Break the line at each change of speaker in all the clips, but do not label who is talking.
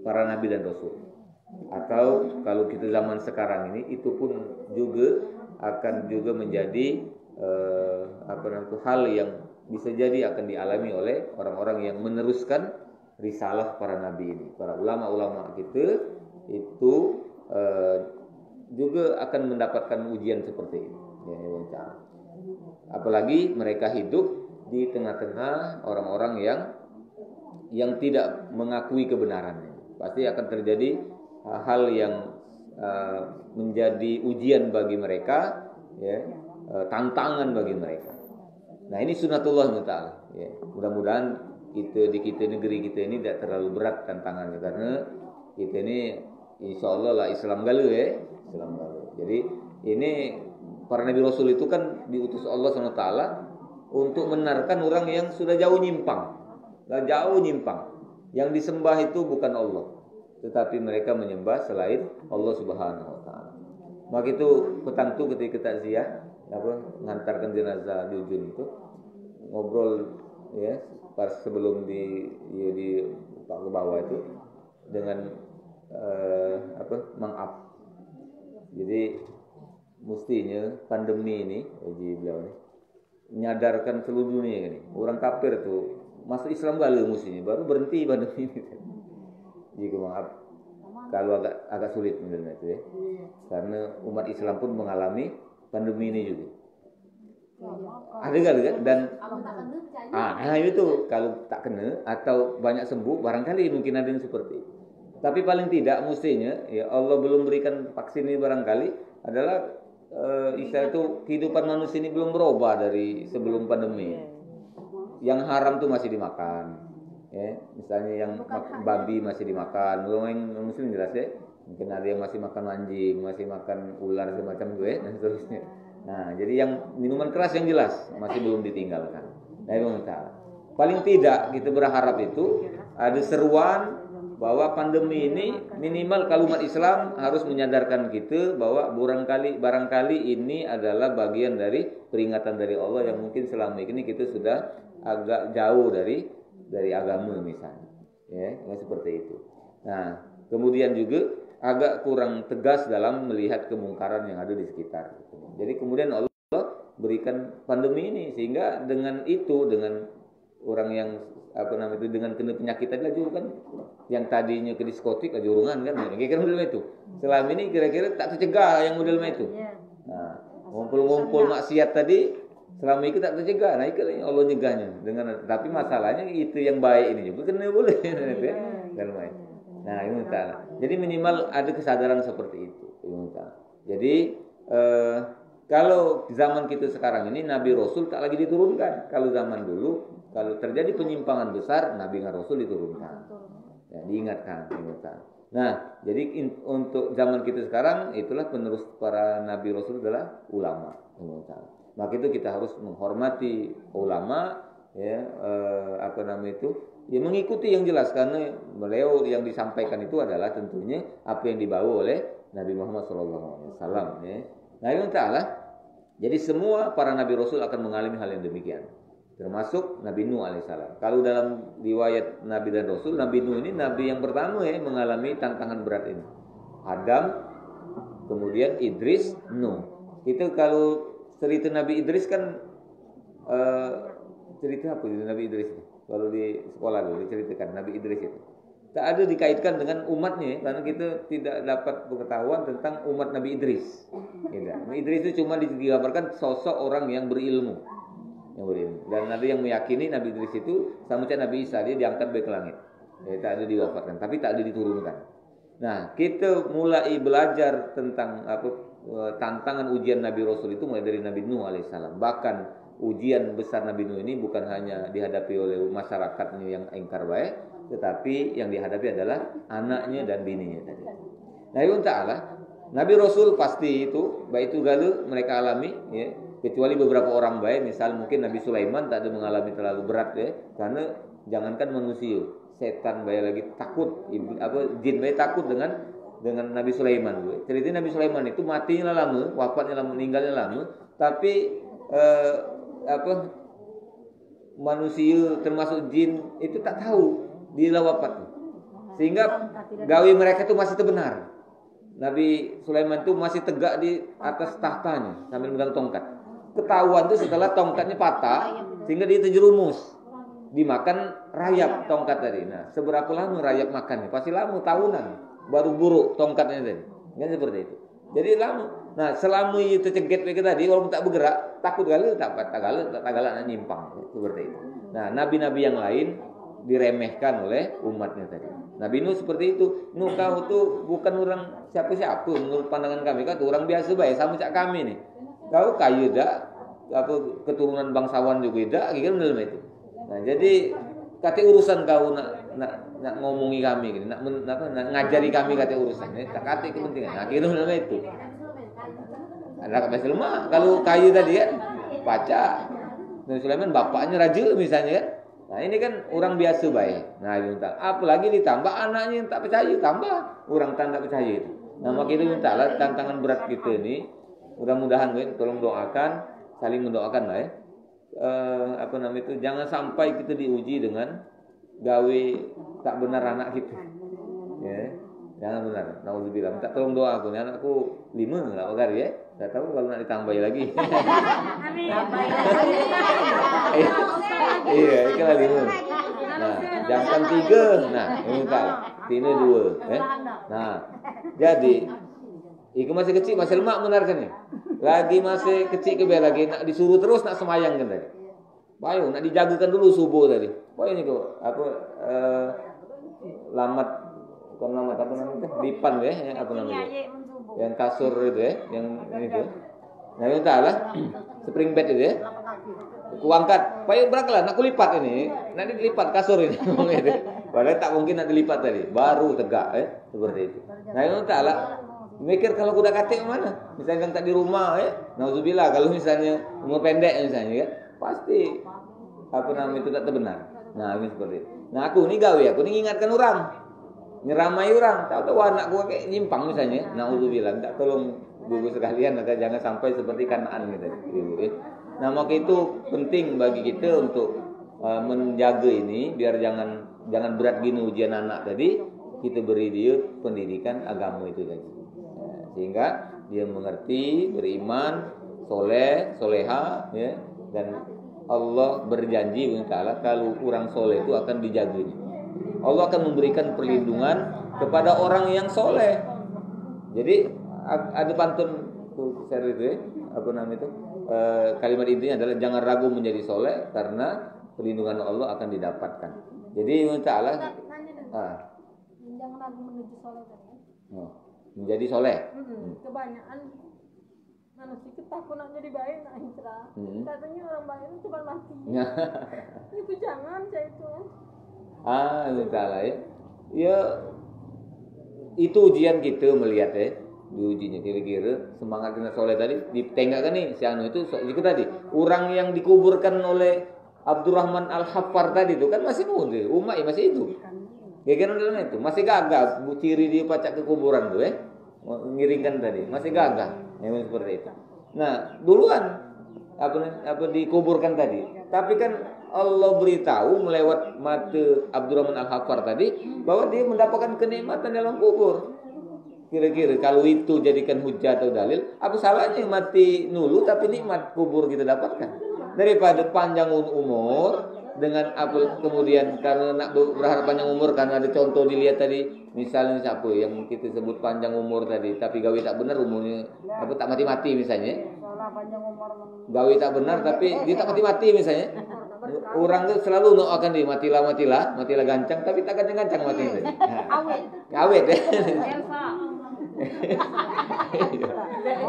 para nabi dan rasul. Atau kalau kita zaman sekarang ini, itu pun juga akan juga menjadi hal yang bisa jadi akan dialami oleh orang-orang yang meneruskan risalah para nabi ini. Para ulama-ulama kita itu juga akan mendapatkan ujian seperti ini. Ya. Apalagi mereka hidup di tengah-tengah orang-orang yang tidak mengakui kebenarannya. Pasti akan terjadi hal yang menjadi ujian bagi mereka, ya, tantangan bagi mereka. Nah, ini sunatullah ta'ala. Ya. Mudah-mudahan di kita negeri kita ini tidak terlalu berat tantangannya, karena kita ini insya Allah lah Islam galau ya. Islam galau. Jadi ini para nabi rasul itu kan diutus Allah SWT untuk menarkan orang yang sudah jauh nyimpang. Yang disembah itu bukan Allah, tetapi mereka menyembah selain Allah Subhanahu wa taala. Maka itu petang itu ketika takziah ngantarkan jenazah di ujung itu, ngobrol ya pas sebelum di Pak ke bawah itu dengan mengap. Jadi mestinya pandemi ini, beliau ini menyadarkan seluruh dunia ini. Orang kafir tuh masuk Islam galau mestinya, baru berhenti pandemi ini. Jadi maaf kalau agak sulit menurut itu ya. Karena umat Islam pun mengalami pandemi ini juga. Ada kan? Dan itu kalau tak kena atau banyak sembuh, barangkali mungkin ada yang seperti itu. Tapi paling tidak mestinya ya Allah belum berikan vaksin ini, barangkali adalah istilah itu kehidupan manusia ini belum berubah dari sebelum pandemi. Yang haram tuh masih dimakan. Ya, misalnya yang babi masih dimakan, belum yang muslim jelas ya. Mungkin ada yang masih makan anjing, masih makan ular semacam itu ya, dan seterusnya. Nah, jadi yang minuman keras yang jelas masih belum ditinggalkan. Nah, paling tidak kita berharap itu ada seruan bahwa pandemi ini minimal kalau umat Islam harus menyadarkan kita bahwa barangkali ini adalah bagian dari peringatan dari Allah yang mungkin selama ini kita sudah agak jauh dari agama misalnya, ya seperti itu. Nah, kemudian juga agak kurang tegas dalam melihat kemungkaran yang ada di sekitar. Jadi kemudian Allah berikan pandemi ini sehingga dengan orang yang dengan kena penyakit tadi aja kan, yang tadinya ke diskotik aja urungan kan, kira-kira model itu. Selama ini kira-kira tak tercegah yang model itu. Nah, ngumpul-ngumpul maksiat tadi selama itu tak tercegah. Nah, itu Allah nyegahnya tapi masalahnya itu yang baik ini juga kena boleh ya. Nah, ini ta'ala. Jadi minimal ada kesadaran seperti itu. Jadi kalau zaman kita sekarang ini Nabi Rasul tak lagi diturunkan. Kalau zaman dulu kalau terjadi penyimpangan besar, Nabi dan Rasul diturunkan. Ya, diingatkan. Nah, jadi untuk zaman kita sekarang itulah penerus para Nabi Rasul adalah ulama. Maka itu kita harus menghormati ulama, ya ya mengikuti yang jelas, karena beliau yang disampaikan itu adalah tentunya apa yang dibawa oleh Nabi Muhammad SAW. Ya. Nah, ini ta'ala. Jadi semua para Nabi Rasul akan mengalami hal yang demikian, termasuk Nabi Nuh alaihissalam. Kalau dalam riwayat Nabi dan Rasul, Nabi Nuh ini Nabi yang pertama ya mengalami tantangan berat ini. Adam, kemudian Idris, Nuh. Itu kalau cerita Nabi Idris kan cerita apa itu Nabi Idris itu? Kalau di sekolah dulu diceritakan Nabi Idris itu. Tak ada dikaitkan dengan umatnya, karena kita tidak dapat pengetahuan tentang umat Nabi Idris. Nabi Idris itu cuma digambarkan sosok orang yang berilmu. Dan ada yang meyakini Nabi Idris itu sama macam Nabi Isa, dia diangkat ke langit. Tak ada diwafatkan, tapi tak ada diturunkan. Nah, kita mulai belajar tentang tantangan ujian Nabi Rasul itu mulai dari Nabi Nuh alaihissalam. Bahkan ujian besar Nabi Nuh ini bukan hanya dihadapi oleh masyarakatnya yang ingkar baik, tetapi yang dihadapi adalah anaknya dan bininya tadi. Nah, itu ta'ala, Nabi Rasul pasti itu, baik itu galau mereka alami, ya, kecuali beberapa orang baik, misal mungkin Nabi Sulaiman tak ada mengalami terlalu berat ya, karena jangankan manusia, setan baik lagi takut, jin baik takut dengan Nabi Sulaiman. Cerita Nabi Sulaiman itu matinya lama, wafatnya lama, meninggalnya lama, tapi manusia termasuk jin itu tak tahu dia wafat. sehingga gawe mereka itu masih terbenar. Nabi Sulaiman itu masih tegak di atas tahtanya sambil megang tongkat. Ketahuan tuh setelah tongkatnya patah sehingga dia terjerumus. Dimakan rayap tongkat tadi. Nah, seberapa lama rayap makannya? Pasti lama, tahunan. Baru buruk tongkatnya tadi. Kan seperti itu. Jadi lama. Nah, selama itu ceget begitu tadi, walaupun tak bergerak, takut kali tak galak nak nyimpang. Seperti itu. Nah, nabi-nabi yang lain diremehkan oleh umatnya tadi. Nabi Nuh seperti itu. Nuh, kau tuh bukan orang siapa-siapa menurut pandangan kami. Kau tuh orang biasa baik sama cak kami nih. Kau kayu dak, apa keturunan bangsawan juga dak, gitu dalam itu. Nah, jadi kata urusan kau nak ngomongi kami gini, nak ngajari kami kata urusan ini, tak kata kepentingan. Nah, kira dalam itu. Ada kata Sulaiman, kalau kayu tadi kan baca. Nabi Sulaiman bapaknya raja misalnya kan. Nah, ini kan orang biasa baik. Nah, apalagi ditambah anaknya yang tak percaya, tambah orang tak percaya itu. Nah, maka itu mintalah tantangan berat kita ini. Mudah-mudahan tolong doakan, saling mendoakan lah ya. Apa namanya itu, jangan sampai kita diuji dengan gawe tak benar anak kita. Ya. Jangan benar. Nauzubillah. Minta tolong doa aku. Ini anakku 5 lah agar ya. Tak tahu kalau nak ditambahi lagi.
Amin.
Iya, ikanlah 5. Nah, jangan 3. Nah, minta. Ini 2, ya. Nah, jadi iku masih kecil, masih lemak benarkan ya. Lagi masih kecil ke lagi nak disuruh terus nak semayang kan tadi. Bayu nak dijagakan dulu subuh tadi. Bayu ni kau apa lamat bukan lamat apa namanya? Lipan ya, yang apa namanya? Yang kasur itu ya, yang itu. Nah, itu lah spring bed itu ya. Ku angkat, bayu beraklah nak kulipat ini. Nanti dilipat kasur ini gitu. Padahal tak mungkin nak dilipat tadi, baru tegak ya, seperti itu. Nah, itu lah mikir kalau kuda katik mana? Misalnya kan tak di rumah ya. Nauzubillah kalau misalnya umur pendek misalnya kan, pasti apa namanya itu tak terbenar. Nah, ini seperti itu. Nah, aku ni gawe, aku ni ingatkan orang. Nyeramai orang, tahu-tahu anak gua kayak nyimpang misalnya. Nauzubillah, tak tolong Ibu sekalian agar jangan sampai seperti Kanaan gitu. Nah, maka itu penting bagi kita untuk menjaga ini biar jangan berat gini ujian anak tadi. Kita beri dia pendidikan agama itu tadi. Sehingga dia mengerti, beriman, soleh, soleha, ya, dan Allah berjanji Ta'ala kalau orang soleh itu akan dijaganya. Allah akan memberikan perlindungan kepada orang yang soleh. Jadi ada pantun share itu ya, apa namanya itu? Kalimat intinya adalah jangan ragu menjadi soleh karena perlindungan Allah akan didapatkan. Jadi Ta'ala
jangan ragu menuju soleh tadi.
Menjadi soleh.
Kebanyakan manusia itu takut nak jadi baik nak hijrah. Katanya orang baik itu cuma mati. Itu jangan saya itu.
Itu salah ya. Ya itu ujian kita melihat ya. Diujinya kira-kira semangat kita soleh tadi ditengakkan nih si anu itu tadi. Orang yang dikuburkan oleh Abdurrahman Al-Haffar tadi itu kan masih muda, umat masih hidup. Gegeran dalam itu masih gagah, ciri dia pacak ke kuburan tuh ngiringkan tadi masih gagah, memang seperti itu. Nah duluan apa dikuburkan tadi, tapi kan Allah beritahu melewat mata Abdurrahman Al-Haffar tadi bahwa dia mendapatkan kenikmatan dalam kubur. Kira-kira kalau itu jadikan hujah atau dalil, apa salahnya mati dulu tapi nikmat kubur kita dapatkan daripada panjang umur dengan apa kemudian karena nak berharap panjang umur karena ada contoh dilihat tadi misalnya siapa yang kita sebut panjang umur tadi tapi gawe tak benar umurnya apa tak mati-mati misalnya gawe tak benar tapi dia tak mati-mati misalnya orang tu selalu doakan dia matilah gancang tapi tak gancang mati tadi awet ya.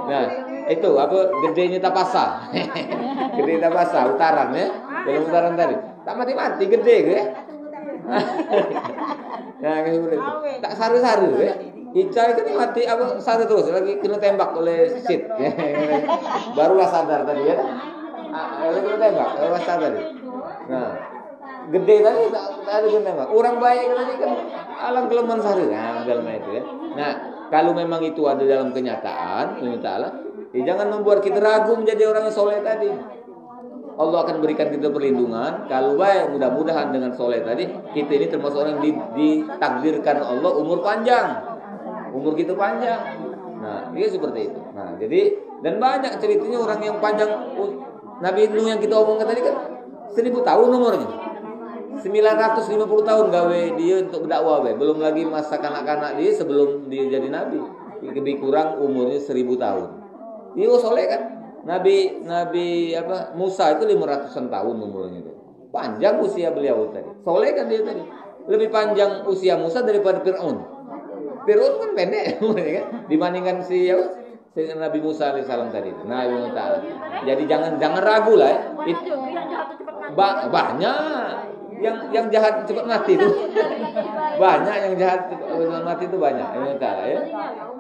Nah itu apa gedenya Tapasa gede Tapasa utaran ya dalam utaran tadi tak mati gede ya. Nah seperti itu tak saru-saru ya Ica itu mati apa saru terus lagi kena tembak oleh Sid ya. Barulah sadar tadi ya kena tembak barulah sadar tadi. Nah gede tadi tak ada kena tembak orang baik tadi kan alam kelemahan saru dalam itu ya. Nah kalau memang itu ada dalam kenyataan, Allah, jangan membuat kita ragu menjadi orang yang soleh tadi. Allah akan berikan kita perlindungan. Kalau baik, mudah-mudahan dengan soleh tadi kita ini termasuk orang yang ditakdirkan Allah umur panjang, umur kita panjang. Nah, dia seperti itu. Nah, jadi dan banyak ceritanya orang yang panjang. Nabi Nuh yang kita omongkan tadi kan 1000 tahun umurnya. 950 tahun gawe dia untuk berdakwah, belum lagi masa kanak-kanak dia sebelum dia jadi nabi. Lebih kurang umurnya 1000 tahun. Dia soleh kan? Nabi Musa itu 500-an tahun umurnya itu. Panjang usia beliau tadi. Soleh kan dia tadi. Lebih panjang usia Musa daripada Fir'aun. Fir'aun kan pendek umurnya kan dibandingkan Nabi Musa alaihissalam tadi. Nah, jadi jangan ragu lah. Banyak yang jahat cepat mati itu. Banyak yang jahat cepat mati itu banyak. Ya.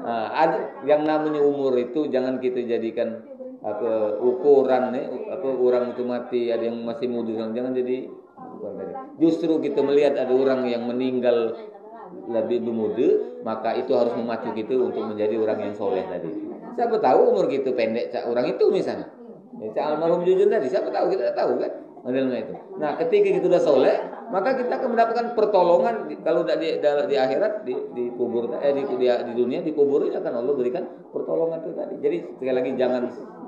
Nah, ada yang namanya umur itu jangan kita jadikan ukuran orang itu mati, ada yang masih muda, jangan jadi justru kita melihat ada orang yang meninggal lebih muda, maka itu harus memacu kita untuk menjadi orang yang soleh tadi. Siapa tahu umur kita pendek orang itu misalnya. Ya, almarhum Jujun tadi, siapa tahu, kita tahu kan modelnya itu. Nah, ketika kita sudah soleh, maka kita akan mendapatkan pertolongan kalau di akhirat di kubur di dunia di kuburnya akan Allah berikan pertolongan itu tadi. Jadi sekali lagi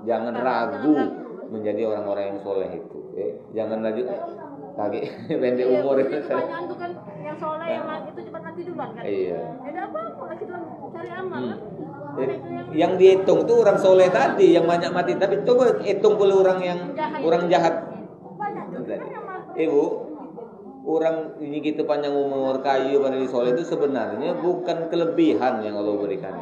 jangan ragu menjadi orang-orang yang soleh itu. Jangan lanjut kaget pendek umur itu.
Pertanyaan itu kan yang soleh yang itu cepat mati duluan kan.
Iya.
Ada apa kita cari amal kan?
Yang dihitung tuh orang soleh tadi yang banyak mati, tapi coba hitung pula orang jahat. Ibu, orang ini kita panjang umur, kayu pada di soleh itu sebenarnya bukan kelebihan yang Allah berikan.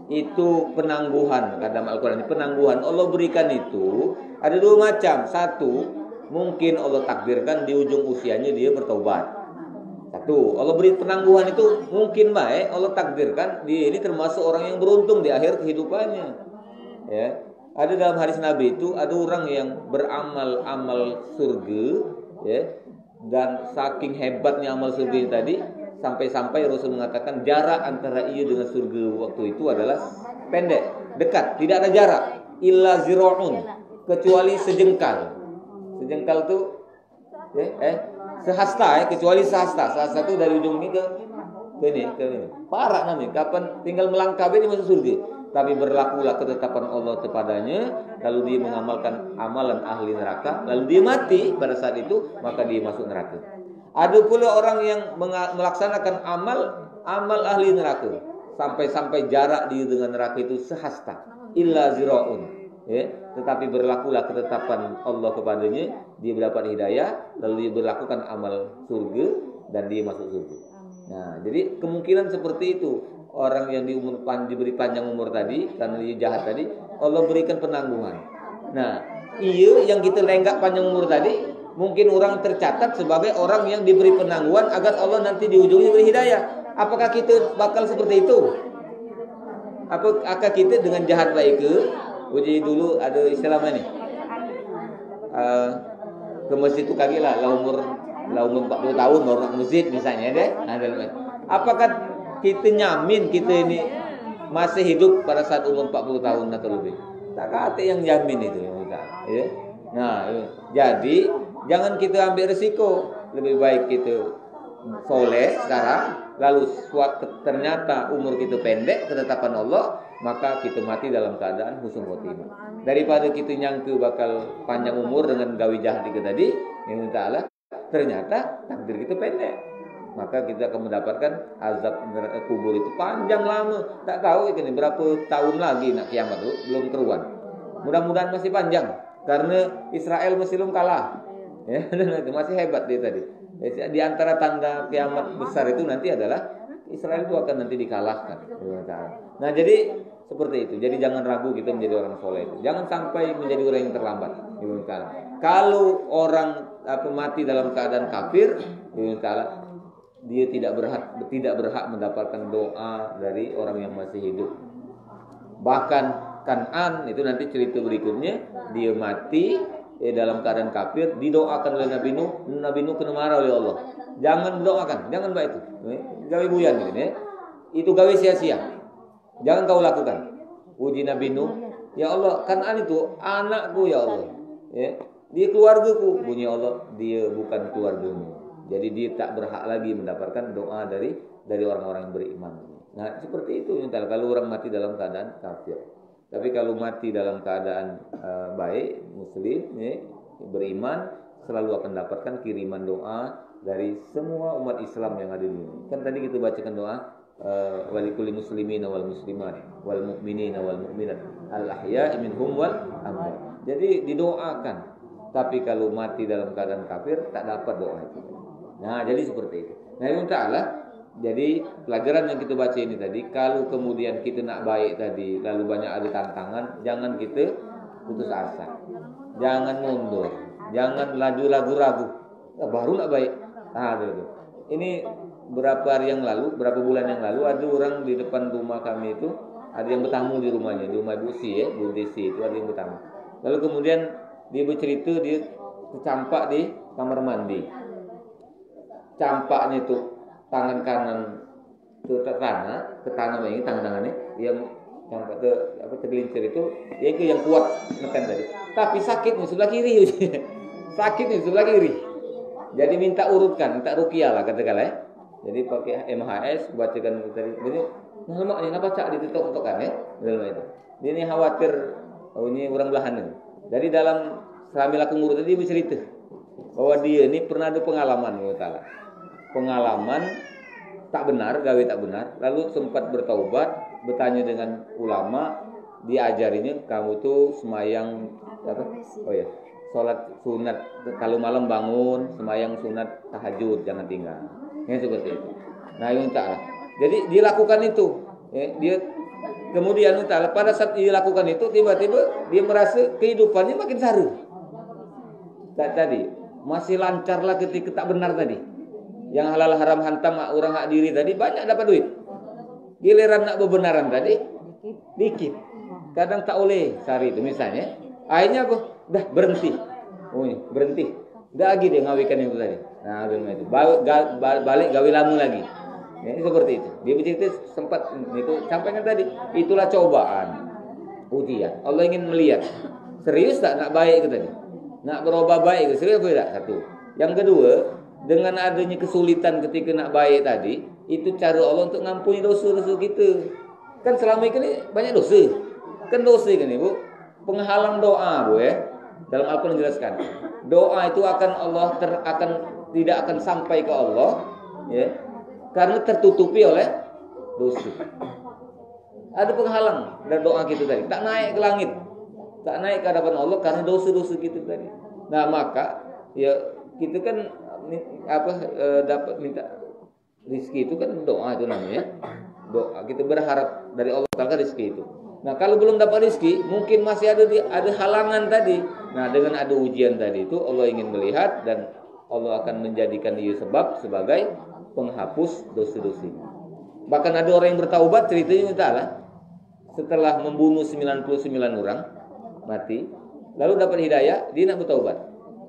Itu penangguhan. Kata Al-Quran, penangguhan Allah berikan itu ada dua macam. Satu, mungkin Allah takdirkan di ujung usianya dia bertaubat. Satu, Allah beri penangguhan itu mungkin baik Allah takdirkan dia ini termasuk orang yang beruntung di akhir kehidupannya. Ya, ada dalam hadis Nabi itu ada orang yang beramal surga, ya, dan saking hebatnya amal surga tadi sampai-sampai Rasul mengatakan jarak antara ia dengan surga waktu itu adalah pendek, dekat, tidak ada jarak, illa zira'un, kecuali sejengkal. Sejengkal itu sehasta, kecuali sehasta. Sehasta itu dari ujung ini ke ini. Parah namanya. Kapan tinggal melangkah ini masuk surga. Tapi berlakulah ketetapan Allah kepadanya, lalu dia mengamalkan amalan ahli neraka, lalu dia mati pada saat itu, maka dia masuk neraka. Ada pula orang yang melaksanakan amal ahli neraka, sampai jarak dia dengan neraka itu sehasta, illa zira'un. Ya, tetapi berlakulah ketetapan Allah kepadanya, dia mendapat hidayah, lalu dia berlakukan amal surga dan dia masuk surga. Nah, jadi kemungkinan seperti itu. Orang yang diberi panjang umur tadi karena dia jahat tadi, Allah berikan penangguhan. Nah, yang kita lenggak panjang umur tadi, mungkin orang tercatat sebagai orang yang diberi penangguhan agar Allah nanti di ujungnya beri hidayah. Apakah kita bakal seperti itu? Apakah kita dengan jahat baik ke? Uji dulu ada istilah mana ni? Ke masjid tu kaki lah umur 40 tahun baru nak ke masjid misalnya deh. Apakah kita nyamin kita ini masih hidup pada saat umur 40 tahun atau lebih? Tak kata yang jamin itu ya. Nah, jadi jangan kita ambil risiko. Lebih baik kita soleh sekarang, lalu ternyata umur kita pendek ketetapan Allah, maka kita mati dalam keadaan husnul khotimah. Daripada kita nyangka bakal panjang umur dengan gawe jahat kita tadi, yang ta'ala ternyata takdir kita pendek, maka kita akan mendapatkan azab kubur itu panjang lama. Tak tahu ini berapa tahun lagi nak kiamat itu belum keruan. Mudah-mudahan masih panjang karena Israel masih belum kalah. Ya, masih hebat dia tadi. Di antara tanda kiamat besar itu nanti adalah Israel itu akan nanti dikalahkan. Nah, jadi seperti itu. Jadi jangan ragu kita menjadi orang soleh itu. Jangan sampai menjadi orang yang terlambat. Kalau orang mati dalam keadaan kafir, dia tidak berhak mendapatkan doa dari orang yang masih hidup. Bahkan Kan'an itu nanti cerita berikutnya, dia mati dalam keadaan kafir, didoakan oleh Nabi Nuh kena marah oleh Allah. Jangan doakan, jangan baik itu. Gawe buyan gitu ya. Itu gawe sia-sia. Jangan kau lakukan. Puji Nabi Nuh, ya Allah, Kan'an itu anakku ya Allah. Ya. dia keluargaku. Bunyi Allah, dia bukan keluargamu. Jadi dia tak berhak lagi mendapatkan doa dari orang-orang yang beriman. Nah, seperti itu kalau orang mati dalam keadaan kafir. Tapi kalau mati dalam keadaan baik, muslim, ya, beriman, selalu akan dapatkan kiriman doa dari semua umat Islam yang ada di dunia. Kan tadi kita bacakan doa walikulli muslimina wal muslimat wal mu'minina wal mu'minat al ahya'i minhum wal amwat. Jadi didoakan. Tapi kalau mati dalam keadaan kafir tak dapat doa itu. Nah, jadi seperti itu. Nah, Allah Ta'ala, jadi pelajaran yang kita baca ini tadi, kalau kemudian kita nak baik tadi, lalu banyak ada tantangan, jangan kita putus asa. Jangan mundur. Jangan ragu-ragu. Baru nak baik. Itu. Ini berapa bulan yang lalu ada orang di depan rumah kami itu, ada yang bertamu di rumahnya, di rumah Bu Si, Bu Desi itu ada yang bertamu. Lalu kemudian dia bercerita dia tercampak di kamar mandi. Campaknya itu tangan kanan itu ke tanah ini tangannya yang campak tergelincir itu yang kuat menekan tadi. Tapi sakitnya sebelah kiri. Sakitnya sebelah kiri. Jadi minta urutkan, minta ruqyah lah katakanlah ya. Jadi pakai MHS bacakan tadi. Jadi lemaknya baca ditutup-tutupkan ya dalam itu. Dia ini khawatir ini orang belahan. Dari dalam sambil aku ngurut tadi bercerita bahwa dia ini pernah ada pengalaman pengalaman tak benar, gawe tak benar, lalu sempat bertaubat, bertanya dengan ulama, diajarinya kamu tuh semayang sholat sunat kalau malam bangun, semayang sunat tahajud jangan tinggal. Ya seperti itu. Nah, yang ta'ala. Jadi dia lakukan itu. Ya, dia kemudian ta'ala pada saat dia lakukan itu tiba-tiba dia merasa kehidupannya makin saru. Tadi masih lancarlah ketika tak benar tadi. Yang halal haram hantam orang hak diri tadi banyak dapat duit. Giliran nak bebenaran tadi dikit. Kadang tak oleh sehari itu misalnya. Akhirnya apa? Dah berhenti. Berhenti. Dah lagi dia ngawikan yang itu tadi. Nah, itu balik gawe lama lagi. Ya, seperti itu. Dia bercerita sempat itu sampaikan tadi. Itulah cobaan, ujian. Allah ingin melihat serius tak nak baik itu tadi. Nak berubah baik itu serius tidak? Satu. Yang kedua, dengan adanya kesulitan ketika nak baik tadi, itu cara Allah untuk ngampuni dosa-dosa kita. Kan selama ini banyak dosa. Kan dosa kan Ibu, penghalang doa Bu ya. Dalam Al-Qur'an dijelaskan. Doa itu akan Allah tidak akan sampai ke Allah ya. Karena tertutupi oleh dosa. Ada penghalang dari doa kita tadi. Tak naik ke langit. Tak naik ke hadapan Allah karena dosa-dosa kita tadi. Nah, maka ya kita kan dapat minta rezeki itu kan doa itu namanya. Doa kita berharap dari Allah Taala rezeki itu. Nah, kalau belum dapat rezeki, mungkin masih ada halangan tadi. Nah, dengan ada ujian tadi itu Allah ingin melihat dan Allah akan menjadikan dia sebab sebagai penghapus dosa-dosa. Bahkan ada orang yang bertaubat ceritanya Ta'ala setelah membunuh 99 orang mati, lalu dapat hidayah, dia nak bertaubat.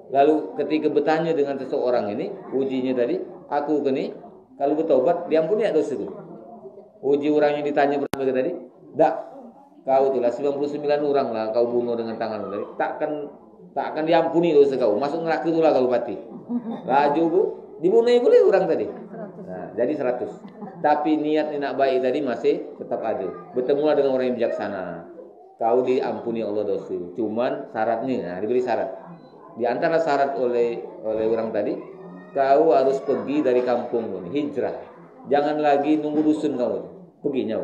Lalu ketika bertanya dengan seseorang ini, ujinya tadi, aku ini kalau bertobat diampuni tak dosa itu? Uji orang yang ditanya berapa tadi? Tak, kau itulah 99 orang lah kau bunuh dengan tangan tadi. Tak akan diampuni dosa kau. Masuk neraka itulah kalau mati. Laju Bu, dibunuh boleh orang tadi. Nah, jadi 100. Tapi niat nak baik tadi masih tetap ada. Bertemulah dengan orang yang bijaksana. Kau diampuni Allah dosa. Cuman syaratnya, diberi syarat. Di antara syarat oleh orang tadi, kau harus pergi dari kampung, hijrah. Jangan lagi nunggu dusun kau. Perginya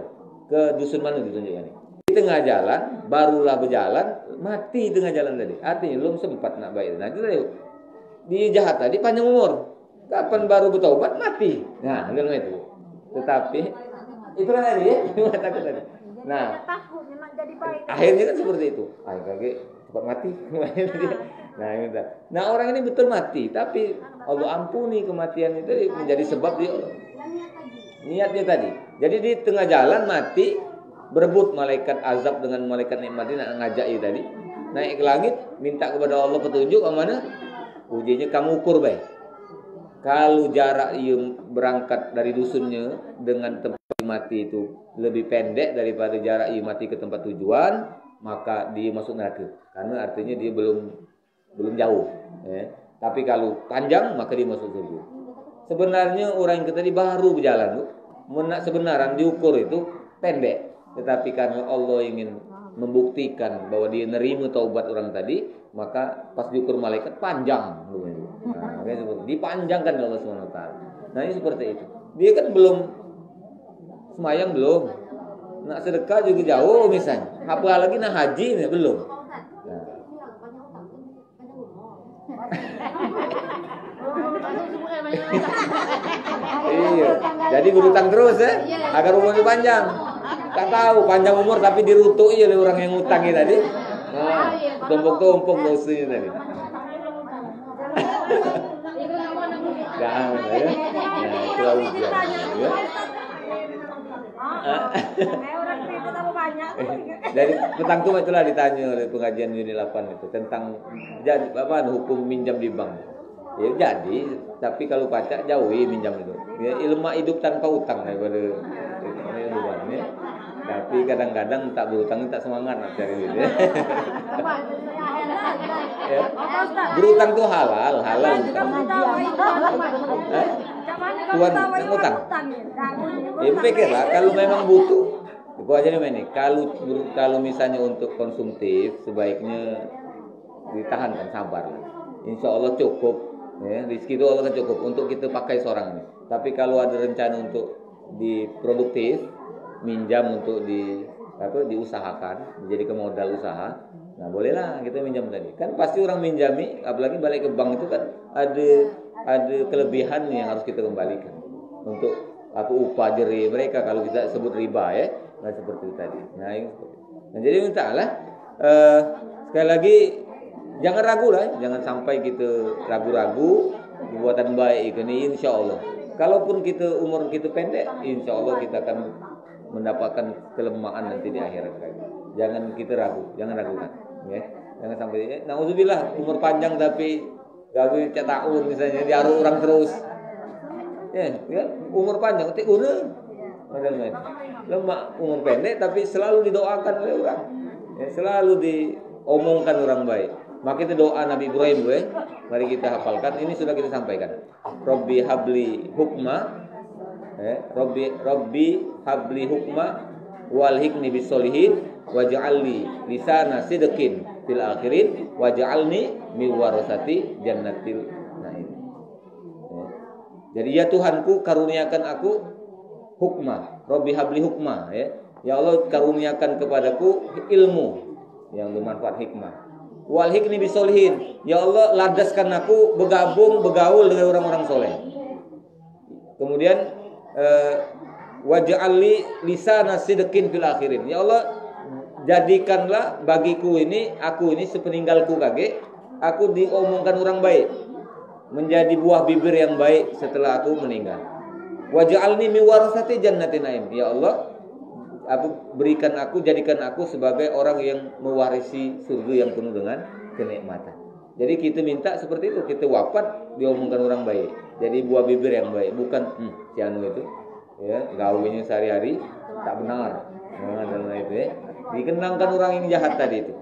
ke dusun mana ditunjukkan. Di tengah jalan, barulah berjalan, mati tengah jalan tadi. Artinya belum sempat nak baik. Nah, itu tadi. Dia jahat tadi panjang umur. Kapan baru bertaubat mati. Nah, dengan itu. Tetapi itulah tadi ya, takut tadi. Nah, akhirnya kan seperti itu. Kaget cepat mati. Nah, orang ini betul mati, tapi Allah ampuni kematian itu menjadi sebab dia niatnya tadi. Jadi di tengah jalan mati, berebut malaikat azab dengan malaikat nikmat ini nak ngajak dia tadi. Naik ke langit, minta kepada Allah petunjuk ke mana? Ujinya kamu ukur baik. Kalau jarak ia berangkat dari dusunnya dengan tempat mati itu lebih pendek daripada jarak ia mati ke tempat tujuan, maka dia masuk neraka. Karena artinya dia belum belum jauh. Ya. Tapi kalau panjang maka dia masuk surga. Sebenarnya orang yang tadi baru berjalan, sebenarnya diukur itu pendek. Tetapi karena Allah ingin membuktikan bahwa dia nerima taubat orang tadi, maka pas diukur malaikat panjang. Nah, dipanjangkan oleh Allah SWT. Nah ini seperti itu. Dia kan belum semayang belum, nak sedekah juga jauh misalnya. Apalagi nak haji ini belum. Nah. Iya. Jadi berutang terus ya, agar umurnya panjang. Tak tahu panjang umur tapi dirutui oleh orang yang ngutangin tadi. Nah, tumpuk-tumpuk dosanya tadi. Jangan ya. Nah, terlalu jangan ya. Dari petang tuh itulah ditanya oleh pengajian Uni 8 itu tentang hukum minjam di bank. Ya jadi, tapi kalau pacak jauhi minjam itu. Ya, ilmu hidup tanpa utang daripada ini. Tapi kadang-kadang tak berutang tak semangat nak cari duit. Ya. Berutang tuh halal utang. Tuan utang. Ya pikirlah kalau memang butuh. Itu aja nih. Kalau misalnya untuk konsumtif sebaiknya ditahankan, sabar. Insya Allah cukup. Ya, rezeki itu Allah kan cukup untuk kita pakai seorang ini. Tapi kalau ada rencana untuk diproduktif, minjam untuk diusahakan, menjadi modal usaha, nah bolehlah kita minjam tadi. Kan pasti orang minjami, apalagi balik ke bank itu kan ada kelebihan yang harus kita kembalikan untuk upah jeri mereka kalau kita sebut riba ya, nah seperti itu tadi. Nah jadi mintalah sekali lagi. Jangan ragu lah, jangan sampai kita ragu-ragu perbuatan baik ini insya Allah. Kalaupun umur kita pendek, insya Allah kita akan mendapatkan kelemahan nanti di akhirat. Jangan kita ragu, jangan ragukan. Ya. Jangan sampai, na'udzubillah umur panjang tapi gawe cak tahun misalnya diaruh orang terus. Ya, umur panjang, tapi lemak umur pendek tapi selalu didoakan oleh orang. Ya, selalu diomongkan orang baik. Maka itu doa Nabi Ibrahim mari kita hafalkan. Ini sudah kita sampaikan. Rabbi habli hukma, Rabbi habli hukma walhikni bisolihin waj'alni lisana sidqin fil akhirin waj'alni min warasati jannatil naim. Jadi ya Tuhanku karuniakan aku hukma. Rabbi habli hukma ya Allah karuniakan kepadaku ilmu yang bermanfaat hikmah. Wal hikni bisolihin, ya Allah ladaskan aku bergaul dengan orang-orang soleh. Kemudian waj'alli lisana sidqin fil akhirin, ya Allah jadikanlah bagiku aku ini sepeninggalku aku diomongkan orang baik, menjadi buah bibir yang baik setelah aku meninggal. Waj'alni min warasati jannatin naim, ya Allah jadikan aku sebagai orang yang mewarisi surga yang penuh dengan kenikmatan. Jadi kita minta seperti itu, kita wafat diomongkan orang baik, jadi buah bibir yang baik, bukan si anu itu ya gaulnya sehari-hari tak benar, dan itu dikenangkan orang yang jahat tadi itu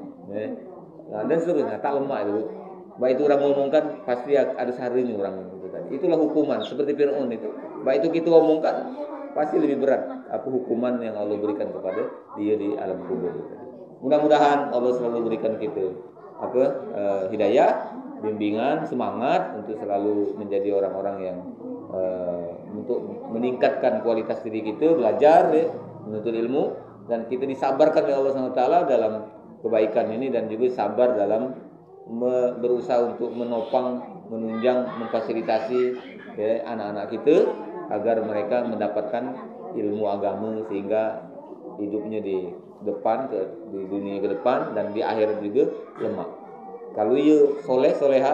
dan seterusnya tak lemak itu. Baik itu orang ngomongkan pasti ada seharinya orang itu tadi. Itulah hukuman seperti Fir'aun itu. Baik itu kita omongkan pasti lebih berat hukuman yang Allah berikan kepada dia di alam kubur. Mudah-mudahan Allah selalu berikan kita hidayah, bimbingan, semangat untuk selalu menjadi orang-orang yang untuk meningkatkan kualitas diri kita, belajar, menuntut ilmu, dan kita disabarkan oleh Allah SWT dalam kebaikan ini, dan juga sabar dalam berusaha untuk menopang, menunjang, memfasilitasi anak-anak kita agar mereka mendapatkan ilmu agama sehingga hidupnya di dunia ke depan dan di akhirat juga lemak. Kalau ia soleh-soleha,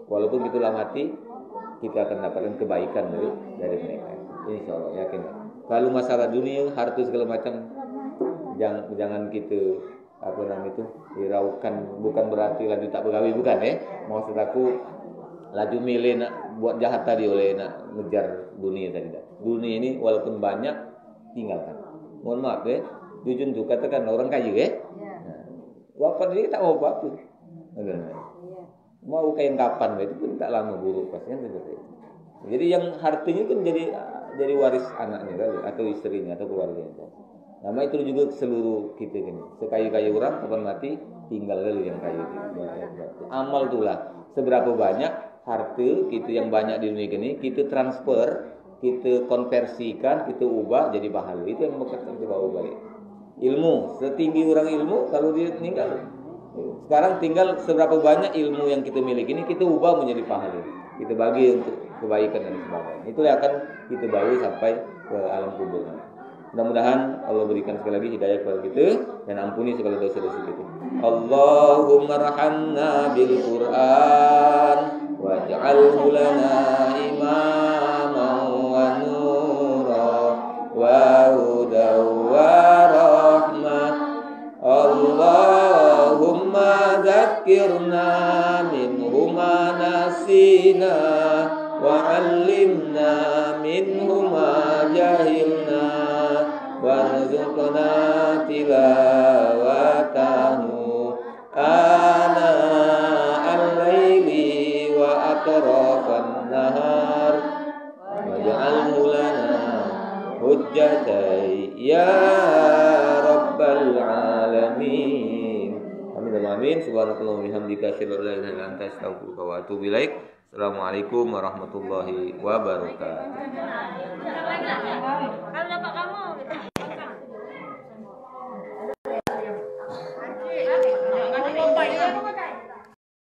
walaupun kita dalam hati, kita akan dapatkan kebaikan dari mereka. Insya Allah, yakin. Kalau masalah dunia, harta segala macam, jangan kita hiraukan. Bukan berarti lagi tak bergawi, bukan maksud aku laju milih nak buat jahat tadi oleh nak ngejar dunia tadi. Dunia ini walaupun banyak, tinggalkan. Mohon maaf jujur tuh katakan orang kaya nah, wafat ini tak mau apa-apa. Mau kain kapan itu pun tak lama buruk pastinya seperti itu. Jadi yang hartanya kan jadi waris anaknya kali atau istrinya atau keluarganya. Nama itu juga seluruh kita gini. Sekayu-kayu orang kapan mati tinggal kali yang kayu itu. Amal itulah seberapa banyak harta kita yang banyak di dunia ini kita transfer, kita konversikan, kita ubah jadi pahala. Itu yang kita bawa balik. Ilmu, setinggi orang ilmu kalau dia meninggal. Sekarang tinggal seberapa banyak ilmu yang kita miliki ini kita ubah menjadi pahala. Kita bagi untuk kebaikan dan sebagainya. Itu yang akan kita bawa sampai ke alam kubur. Mudah-mudahan Allah berikan sekali lagi hidayah kepada kita dan ampuni segala dosa-dosa kita. Allahumma rahamna bil Qur'an waj'alhu lana imaman wa nura wa hudan wa rahmah. Allahumma dzakkirna minhu ma nasina wa 'allimna minhu ma jahilna warzuqna tilawatahu ana al-laili wa atrafan nahar waj'alhu lana hujjatai ya rabbal alamin. Amin. Subhanallahi wa bihamdika asyhadu an la ilaha illa anta astaghfiruka wa atubu ilaik. Assalamualaikum warahmatullahi wabarakatuh.